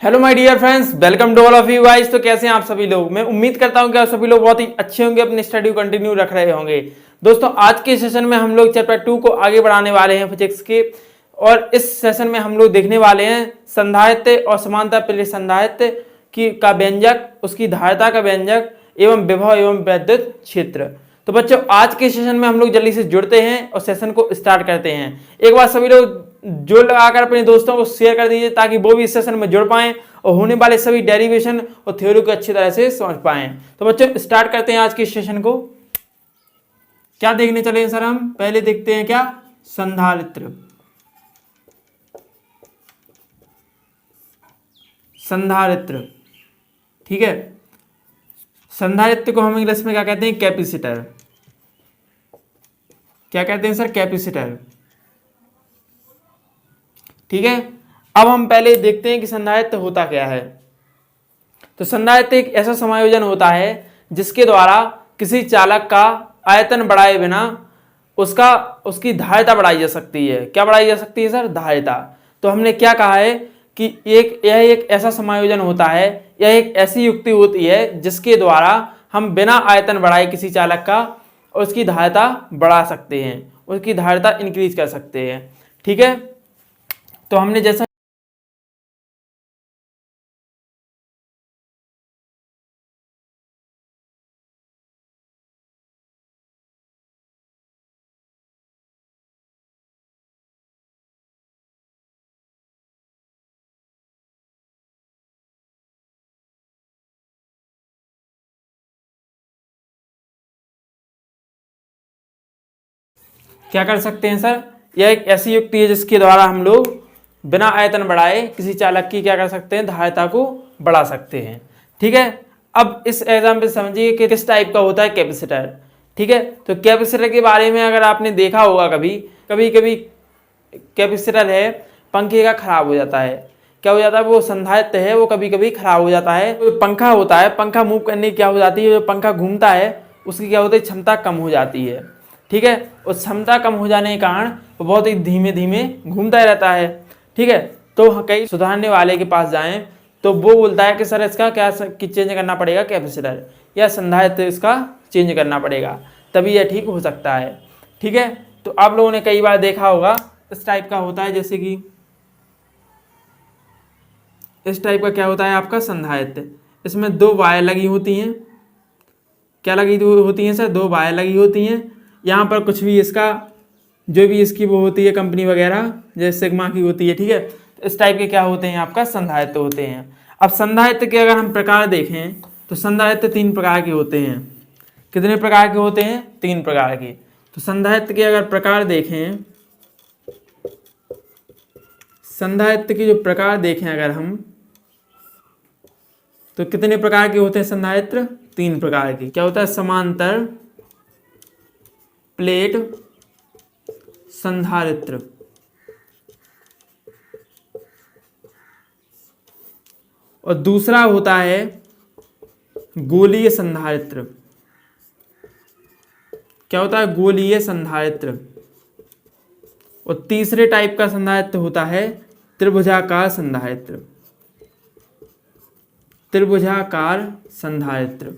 Hello my dear friends, welcome to all of you guys. तो कैसे हैं आप सभी लोग। मैं उम्मीद करता हूं कि आप सभी लोग बहुत ही अच्छे होंगे, अपनी स्टडी को कंटिन्यू रख रहे होंगे। दोस्तों, आज के सेशन में हम लोग चैप्टर 2 को आगे बढ़ाने वाले हैं फिजिक्स के, और इस सेशन में हम लोग देखने वाले हैं संधारित्र और समांतर प्लेट संधारित्र की का व्यंजक, उसकी धारिता का व्यंजक एवं विभव एवं वैद्युत क्षेत्र। तो बच्चों, आज के सेशन में हम लोग जल्दी से जुड़ते हैं और सेशन को स्टार्ट करते हैं। एक बार सभी लोग जोड़ लगाकर अपने दोस्तों को शेयर कर दीजिए ताकि वो भी इस सेशन में जुड़ पाएं और होने वाले सभी डेरिवेशन और थ्योरी को अच्छी तरह से समझ पाएं। तो बच्चों, स्टार्ट करते हैं आज के सेशन को। क्या देखने चले हैं सर? हम पहले देखते हैं क्या, संधारित्र। संधारित्र, ठीक है। संधारित्र को हम इंग्लिश में क्या कहते हैं? कैपेसिटर। क्या कहते हैं सर? कैपेसिटर, ठीक है। अब हम पहले देखते हैं कि संधारित्र होता क्या है। तो संधारित्र एक ऐसा समायोजन होता है जिसके द्वारा किसी चालक का आयतन बढ़ाए बिना उसकी धारिता बढ़ाई जा सकती है। क्या बढ़ाई जा सकती है सर? धारिता। तो हमने क्या कहा है कि यह एक ऐसा समायोजन होता है, यह एक ऐसी युक्ति होती है जिसके द्वारा हम बिना आयतन बढ़ाए किसी चालक का उसकी धारिता बढ़ा सकते हैं, उसकी धारिता इंक्रीज कर सकते हैं, ठीक है। तो हमने जैसा क्या कर सकते हैं सर, यह एक ऐसी युक्ति है जिसके द्वारा हम लोग बिना आयतन बढ़ाए किसी चालक की क्या कर सकते हैं? धारिता को बढ़ा सकते हैं, ठीक है। अब इस एग्जाम्पल समझिए कि किस टाइप का होता है कैपेसिटर, ठीक है। तो कैपेसिटर के बारे में अगर आपने देखा होगा, कभी कभी कैपेसिटर है पंखे का खराब हो जाता है। क्या हो जाता है? वो संधारित्र है, वो कभी कभी खराब हो जाता है। तो पंखा होता है, पंखा मूव करने की क्या हो जाती है, जो पंखा घूमता है उसकी क्या होती है? क्षमता कम हो जाती है, ठीक है। उस क्षमता कम हो जाने के कारण वो बहुत ही धीमे धीमे घूमता रहता है, ठीक है। तो कई सुधारने वाले के पास जाएं तो वो बोलता है कि सर इसका क्या चेंज करना पड़ेगा, कैपेसिटर या संधारित्र इसका चेंज करना पड़ेगा, तभी यह ठीक हो सकता है, ठीक है। तो आप लोगों ने कई बार देखा होगा इस टाइप का होता है, जैसे कि इस टाइप का क्या होता है आपका संधारित्र। इसमें दो वायर लगी होती हैं। क्या लगी होती हैं सर? दो वायर लगी होती हैं। यहाँ पर कुछ भी इसका जो भी इसकी वो होती है कंपनी वगैरह, जैसे सिग्मा की होती है, ठीक है। तो इस टाइप के क्या होते हैं आपका? संधारित्र होते हैं। अब संधारित्र के अगर हम प्रकार देखें तो संधारित्र 3 प्रकार के होते हैं। कितने प्रकार के होते हैं? 3 प्रकार के। तो संधारित्र के अगर प्रकार देखें, संधारित्र के जो प्रकार देखें अगर हम, तो कितने प्रकार के होते हैं संधारित्र? 3 प्रकार के। क्या होता है? समांतर प्लेट संधारित्र, और दूसरा होता है गोलीय संधारित्र। क्या होता है? गोलीय संधारित्र। और तीसरे टाइप का संधारित्र होता है त्रिभुजाकार संधारित्र। त्रिभुजाकार संधारित्र।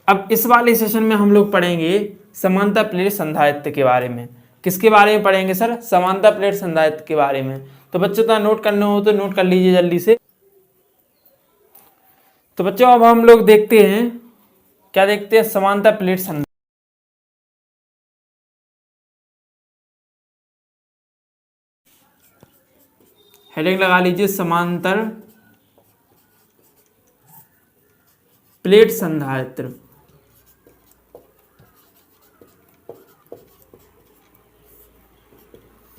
अब इस वाले सेशन में हम लोग पढ़ेंगे समांतर प्लेट संधारित्र के बारे में। किसके बारे में पढ़ेंगे सर? समांतर प्लेट संधारित्र के बारे में। तो बच्चों का नोट करना हो तो नोट कर लीजिए जल्दी से। तो बच्चों, अब हम लोग देखते हैं, क्या देखते हैं? समांतर प्लेट संधारित्र। हेडिंग लगा लीजिए, समांतर प्लेट संधारित्र।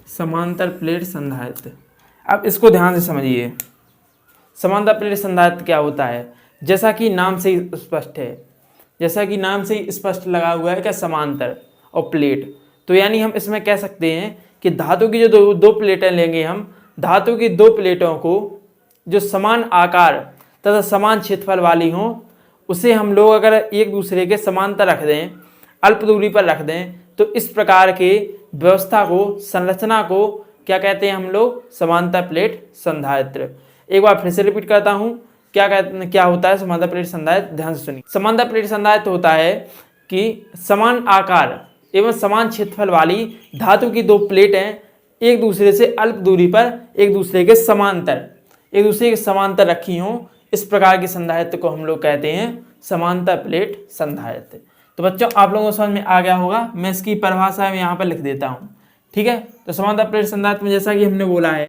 समांतर प्लेट संधारित्र। अब इसको ध्यान से समझिए, समांतर प्लेट संधारित्र क्या होता है। जैसा कि नाम से ही स्पष्ट है, जैसा कि नाम से ही स्पष्ट लगा हुआ है क्या, समांतर और प्लेट। तो यानी हम इसमें कह सकते हैं कि धातु की जो दो प्लेटें लेंगे हम, धातु की 2 प्लेटों को जो समान आकार तथा समान क्षेत्रफल वाली हों, उसे हम लोग अगर एक दूसरे के समांतर रख दें, अल्प दूरी पर रख दें, तो इस प्रकार के व्यवस्था को, संरचना को क्या कहते हैं हम लोग, समांतर प्लेट संधारित्र। एक बार फिर से रिपीट करता हूँ, क्या होता है समांतर प्लेट संधारित्र, ध्यान से सुनिए। समांतर प्लेट संधारित्र होता है कि समान आकार एवं समान क्षेत्रफल वाली धातु की दो प्लेटें एक दूसरे से अल्प दूरी पर एक दूसरे के समांतर रखी हों, इस प्रकार के संधारित्र को हम लोग कहते हैं समांतर प्लेट संधारित्र। तो बच्चों आप लोगों को समझ में आ गया होगा, मैं इसकी परिभाषा में यहाँ पर लिख देता हूँ, ठीक है। तो समांतर प्लेट संधारित्र में जैसा कि हमने बोला है,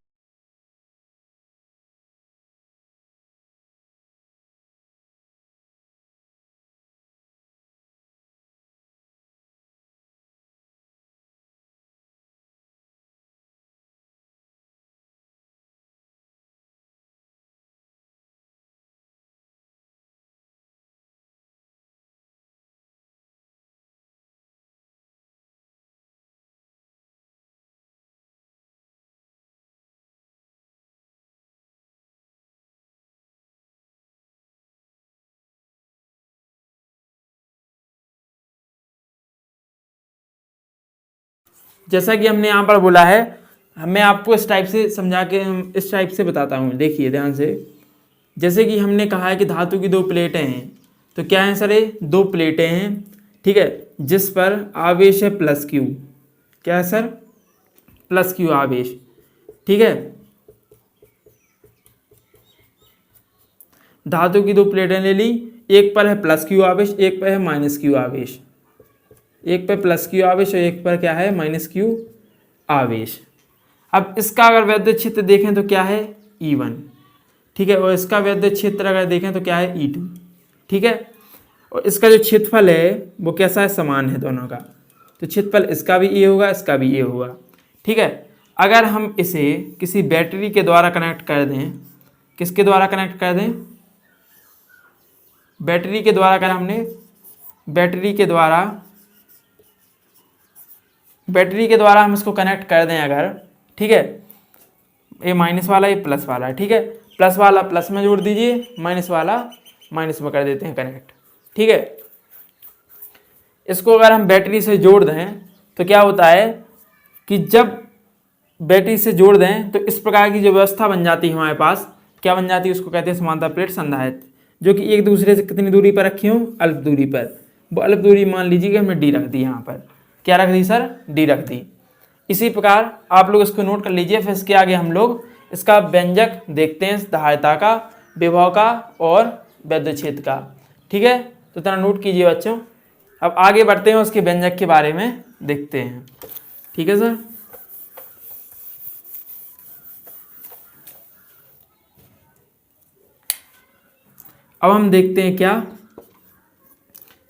जैसा कि हमने यहाँ पर बोला है, मैं आपको इस टाइप से समझा के इस टाइप से बताता हूँ, देखिए ध्यान से। जैसे कि हमने कहा है कि धातु की दो प्लेटें हैं, तो क्या है सर, ये दो प्लेटें हैं, ठीक है, जिस पर आवेश है प्लस क्यू। क्या है सर, प्लस क्यू आवेश, ठीक है। धातु की दो प्लेटें ले ली, एक पर है प्लस क्यू आवेश, एक पर है माइनस क्यू आवेश, एक पर प्लस क्यू आवेश और एक पर क्या है, माइनस क्यू आवेश। अब इसका अगर वैद्युत क्षेत्र देखें तो क्या है, E1, ठीक है, और इसका वैद्युत क्षेत्र अगर देखें तो क्या है, E2, ठीक है। और इसका जो क्षेत्रफल है वो कैसा है, समान है दोनों का, तो क्षेत्रफल इसका भी ए होगा, इसका भी ए होगा, ठीक है। अगर हम इसे किसी बैटरी के द्वारा कनेक्ट कर दें, किसके द्वारा कनेक्ट कर दें, बैटरी के द्वारा, अगर हमने बैटरी के द्वारा हम इसको कनेक्ट कर दें अगर, ठीक है, ये माइनस वाला ये प्लस वाला, ठीक है, प्लस वाला प्लस में जोड़ दीजिए, माइनस वाला माइनस में कर देते हैं कनेक्ट, ठीक है। इसको अगर हम बैटरी से जोड़ दें तो क्या होता है कि जब बैटरी से जोड़ दें तो इस प्रकार की जो व्यवस्था बन जाती है हमारे पास, क्या बन जाती है, उसको कहते हैं समांतर प्लेट संधारित्र, जो कि एक दूसरे से कितनी दूरी पर रखी हूँ, अल्प दूरी पर। वो अल्प दूरी मान लीजिए कि हमने डी रख दी, यहाँ पर क्या रख दी सर, डी रख दी। इसी प्रकार आप लोग इसको नोट कर लीजिए, फिर इसके आगे हम लोग इसका व्यंजक देखते हैं, धारिता का, विभव का और वैद्युत क्षेत्र का, ठीक है। तो तरह नोट कीजिए बच्चों। अब आगे बढ़ते हैं, उसके व्यंजक के बारे में देखते हैं, ठीक है सर। अब हम देखते हैं क्या,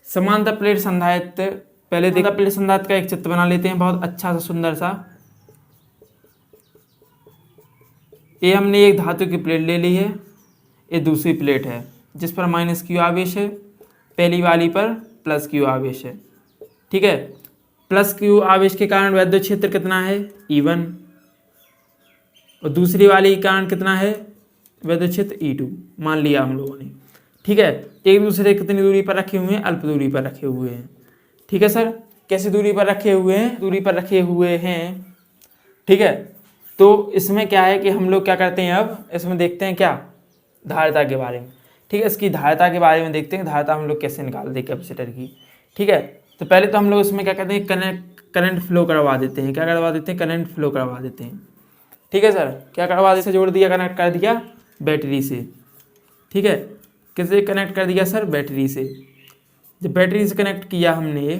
समांतर प्लेट संधारित्र। पहले देखा प्लेट संधारित्र का एक चित्र बना लेते हैं, बहुत अच्छा सा सुंदर सा। ये हमने एक धातु की प्लेट ले ली है, ये दूसरी प्लेट है जिस पर माइनस क्यू आवेश है, पहली वाली पर प्लस क्यू आवेश है, ठीक है। प्लस क्यू आवेश के कारण वैद्युत क्षेत्र कितना है, E1, और दूसरी वाली के कारण कितना है, वैद्युत क्षेत्र E2 मान लिया हम लोगों ने, ठीक है। एक दूसरे कितनी दूरी पर रखे हुए हैं, अल्प दूरी पर रखे हुए हैं, ठीक है सर। कैसी दूरी पर रखे हुए हैं, दूरी पर रखे हुए हैं, ठीक है। तो इसमें क्या है कि हम लोग क्या करते हैं, अब इसमें देखते हैं क्या, धारिता के बारे में, ठीक है। इसकी धारिता के बारे में देखते हैं, धारिता हम लोग कैसे निकालते हैं कैपेसिटर की, ठीक है। तो पहले तो हम लोग इसमें क्या कहते हैं, करंट फ्लो करवा देते हैं, क्या करवा देते हैं, करंट फ्लो करवा देते हैं, ठीक है सर। क्या करवा देते, जोड़ दिया, कनेक्ट कर दिया बैटरी से, ठीक है। किससे कनेक्ट कर दिया सर, बैटरी से। जब बैटरी से कनेक्ट किया हमने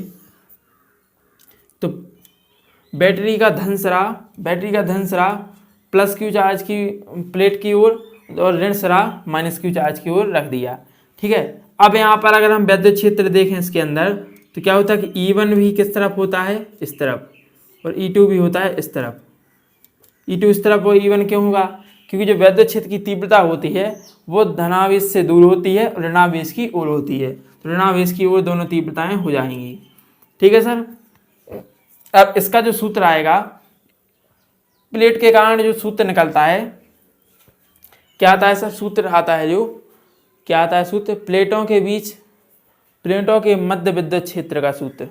तो बैटरी का धन सिरा प्लस क्यू चार्ज की प्लेट की ओर और ऋण सिरा माइनस क्यू चार्ज की ओर रख दिया, ठीक है। अब यहाँ पर अगर हम वैद्युत क्षेत्र देखें इसके अंदर तो क्या होता है कि E1 भी किस तरफ होता है, इस तरफ, और E2 भी होता है इस तरफ। E2 इस तरफ और E1 क्यों होगा, क्योंकि जो वैद्युत क्षेत्र की तीव्रता होती है वो धनावेश से दूर होती है और ऋणावेश की ओर होती है, तो ऋणावेश की ओर दोनों तीव्रताएं हो जाएंगी, ठीक है सर। अब इसका जो सूत्र आएगा, प्लेट के कारण जो सूत्र निकलता है, क्या आता है सर, सूत्र आता है जो, क्या आता है सूत्र, प्लेटों के मध्य विद्युत क्षेत्र का सूत्र।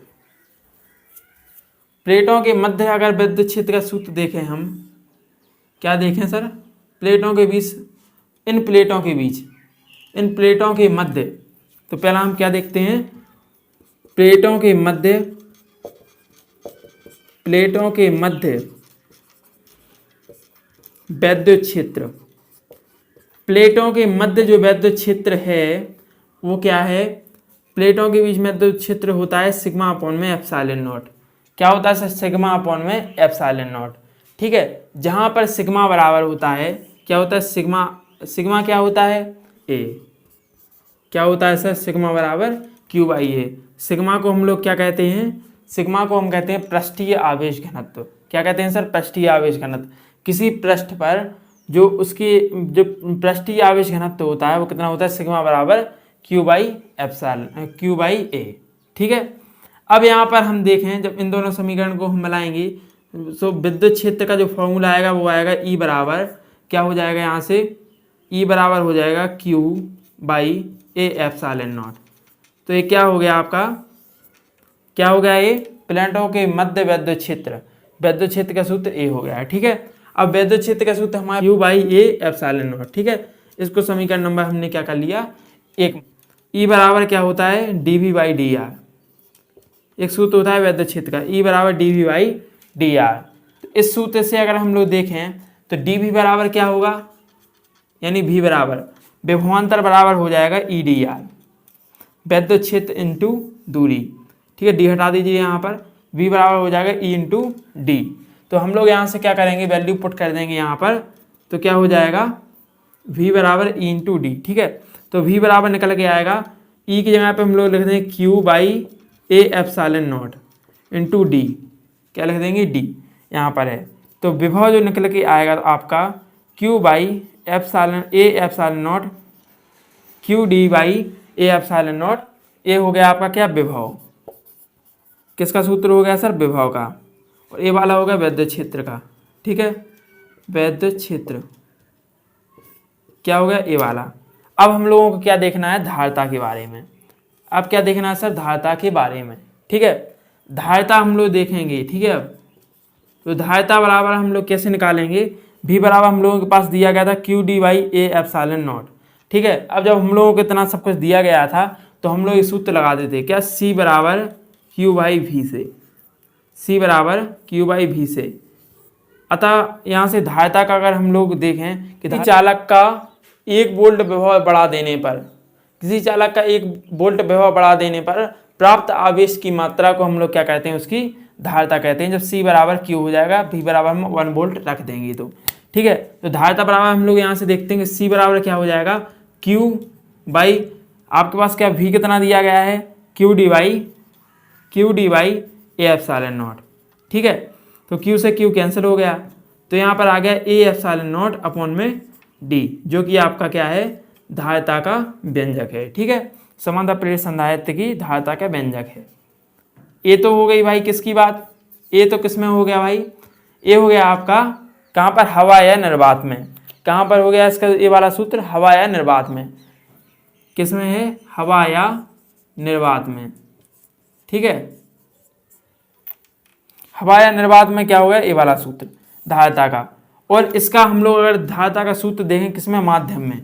प्लेटों के मध्य अगर विद्युत क्षेत्र का सूत्र देखें हम क्या देखें सर, प्लेटों के बीच, इन प्लेटों के बीच, इन प्लेटों के मध्य, तो पहला हम क्या देखते हैं, प्लेटों के मध्य, प्लेटों के मध्य वैद्युत क्षेत्र, प्लेटों के मध्य जो वैद्युत क्षेत्र है वो क्या है, प्लेटों के बीच में वैद्युत क्षेत्र होता है सिग्मा अपॉन में एप्सिलॉन नॉट। क्या होता है सर, सिग्मा अपॉन में एप्सिलॉन नॉट। ठीक है, जहां पर सिग्मा बराबर होता है, क्या होता है सिग्मा, सिग्मा क्या होता है ए, क्या होता है सर, सिग्मा बराबर क्यू बाई ए। सिग्मा को हम लोग क्या कहते हैं, सिग्मा को हम कहते हैं पृष्ठीय आवेश घनत्व। क्या कहते हैं सर, पृष्ठीय आवेश घनत्व। किसी पृष्ठ पर जो उसकी जो पृष्ठीय आवेश घनत्व होता है वो कितना होता है, सिग्मा बराबर Q by epsilon, Q by A. ठीक है, अब यहाँ पर हम देखें, जब इन दोनों समीकरण को हम मिलाएंगे तो विद्युत क्षेत्र का जो फॉर्मूला आएगा वो आएगा ई बराबर, क्या हो जाएगा यहाँ से, ई बराबर हो जाएगा Q by A epsilon not. तो ये क्या हो गया आपका, क्या हो गया, ये प्लेटों के मध्य वैद्युत क्षेत्र, वैद्युत क्षेत्र का सूत्र ए हो गया है। ठीक है, अब वैद्युत क्षेत्र का सूत्र हमारा Q by A epsilon not. ठीक है, इसको समीकरण नंबर हमने क्या कर लिया, एक। ई बराबर क्या होता है, d v by d r, एक सूत्र होता है वैद्युत क्षेत्र का, ई बराबर d v by d r. तो इस सूत्र से अगर हम लोग देखें तो डी वी बराबर क्या होगा, यानी वी बराबर विभवांतर बराबर हो जाएगा ई डी आर, वैद्युत क्षेत्र इंटू दूरी। ठीक है, डी हटा दीजिए यहाँ पर, वी बराबर हो जाएगा ई इंटू डी। तो हम लोग यहाँ से क्या करेंगे, वैल्यू पुट कर देंगे यहाँ पर, तो क्या हो जाएगा, वी बराबर ई इंटू डी। ठीक है, तो वी बराबर निकल के आएगा, ई की जगह पे हम लोग लिख देंगे Q by A epsilon not into D, क्या लिख देंगे, डी यहाँ पर है। तो विभव जो निकल के आएगा तो आपका Q by epsilon A epsilon naught, Q D by A epsilon naught, A हो गया आपका क्या, विभव। किसका सूत्र हो गया सर, विभव का, और ए वाला हो गया वैद्युत क्षेत्र का। ठीक है, वैद्युत क्षेत्र क्या हो गया, ए वाला। अब हम लोगों को क्या देखना है, धारिता के बारे में। अब क्या देखना है सर, धारिता के बारे में। ठीक है, धारिता हम लोग देखेंगे। ठीक है, अब तो धारिता बराबर हम लोग कैसे निकालेंगे, भी बराबर हम लोगों के पास दिया गया था Q D by A epsilon not. ठीक है, अब जब हम लोगों को इतना सब कुछ दिया गया था तो हम लोग ये सूत्र लगा देते, क्या, सी बराबर क्यू बाई वी से, सी बराबर क्यू बाई वी से। अतः यहाँ से धारिता का अगर हम लोग देखें कि चालक का 1 वोल्ट विभव बढ़ा देने पर, किसी चालक का 1 वोल्ट विभव बढ़ा देने पर प्राप्त आवेश की मात्रा को हम लोग क्या कहते हैं, उसकी धारिता कहते हैं। जब C बराबर Q हो जाएगा, V बराबर हम 1 वोल्ट रख देंगे तो। ठीक है, तो धारिता बराबर हम लोग यहाँ से देखते हैं कि C बराबर क्या हो जाएगा, Q बाई, आपके पास क्या V कितना दिया गया है, Q D by A epsilon not. ठीक है, तो Q से Q कैंसिल हो गया, तो यहाँ पर आ गया ए एप्सिलॉन नॉट अपॉन में D, जो कि आपका क्या है, धारिता का व्यंजक है। ठीक है, समांतर प्लेट संधारित्र की धारिता का व्यंजक है। ए तो हो गई भाई किसकी बात, ए तो किस में हो गया भाई, ए हो गया आपका कहाँ पर, हवा या निर्वात में। कहाँ पर हो गया इसका ए वाला सूत्र, हवा या निर्वात में। किस में है, हवा या निर्वात में। ठीक है, हवा या निर्वात में क्या हो गया, ए वाला सूत्र धारिता का। और इसका हम लोग अगर धारिता का सूत्र देखें किसमें, माध्यम में।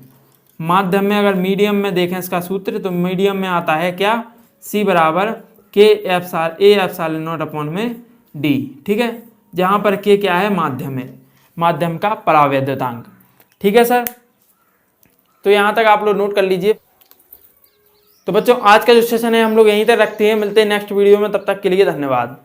माध्यम में अगर मीडियम में देखें इसका सूत्र, तो मीडियम में आता है क्या, सी बराबर के एप्सिलॉन नॉट अपॉन में डी। ठीक है, जहाँ पर के क्या है, माध्यम है, माध्यम का परावैद्युतांक। ठीक है सर, तो यहाँ तक आप लोग नोट कर लीजिए। तो बच्चों आज का जो सेशन है हम लोग यहीं तक रखते हैं, मिलते हैं नेक्स्ट वीडियो में, तब तक के लिए धन्यवाद।